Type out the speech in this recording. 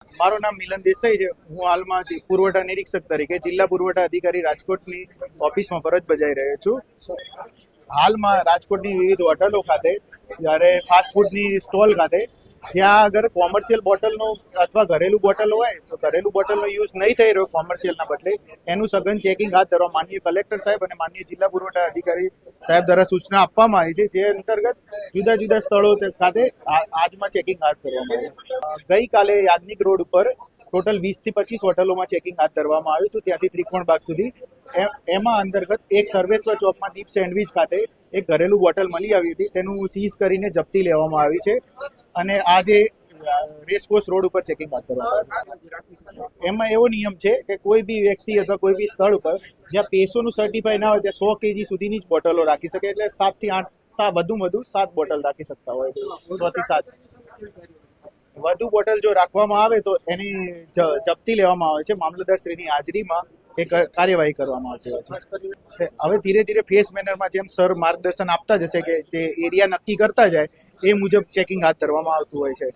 મારું નામ મિલન દેસાઈ છે. હું હાલમાં પુરવઠા નિરીક્ષક તરીકે જિલ્લા પુરવઠા અધિકારી રાજકોટની ઓફિસમાં ફરજ બજાવી રહ્યો છું. હાલમાં રાજકોટની વિવિધ હોટલો ખાતે જ્યારે ફાસ્ટ ફૂડની સ્ટોલ ખાતે જ્યાં આગળ કોમર્શિયલ બોટલનો અથવા ઘરેલું બોટલ હોય તો ઘરેલું બોટલનો યુઝ નહીં થઈ રહ્યો કોમર્શિયલના બદલે એનું સઘન ચેકિંગ હાથ ધરવા માનનીય કલેક્ટર સાહેબ અને માનનીય જિલ્લા પુરવઠા અધિકારી સાહેબ દ્વારા સૂચના આપવામાં આવી છે, જે અંતર્ગત જુદા જુદા સ્થળો ખાતે આજમાં ચેકિંગ હાથ ધરવામાં આવ્યું. ગઈકાલે યાજ્ઞિક રોડ ઉપર ટોટલ 20 થી 25 હોટલોમાં ચેકિંગ હાથ ધરવામાં આવ્યું હતું, ત્યાંથી ત્રિકોણબાગ સુધી. એમાં અંતર્ગત એક સર્વેશ્વર ચોકમાં દીપ સેન્ડવિચ ખાતે એક ઘરેલું બોટલ મળી આવી હતી, તેનું સીઝ કરીને જપ્તી લેવામાં આવી છે અને આજે રેસકોર્સ રોડ ઉપર ચેકિંગ હાથ ધરવામાં આવ્યું. એમાં એવો નિયમ છે કે કોઈ બી વ્યક્તિ અથવા કોઈ બી સ્થળ ઉપર જ્યાં પેસોનું સર્ટિફાઈ ના હોય ત્યાં 100 kg સુધીની જ બોટલો રાખી શકે, એટલે 7 થી 8 વધુ 7 બોટલ રાખી શકતા હોય, 6 થી 7 વધુ બોટલ જો રાખવામાં આવે તો એની જપ્તી લેવામાં આવે છે. મામલતદાર શ્રીની હાજરીમાં એ કાર્યવાહી કરવામાં આવતી હોય છે. હવે ધીરે ધીરે ફેસ મેનરમાં જેમ સર માર્ગદર્શન આપતા જશે કે જે એરિયા નક્કી કરતા જાય એ મુજબ ચેકિંગ હાથ ધરવામાં આવતું હોય છે.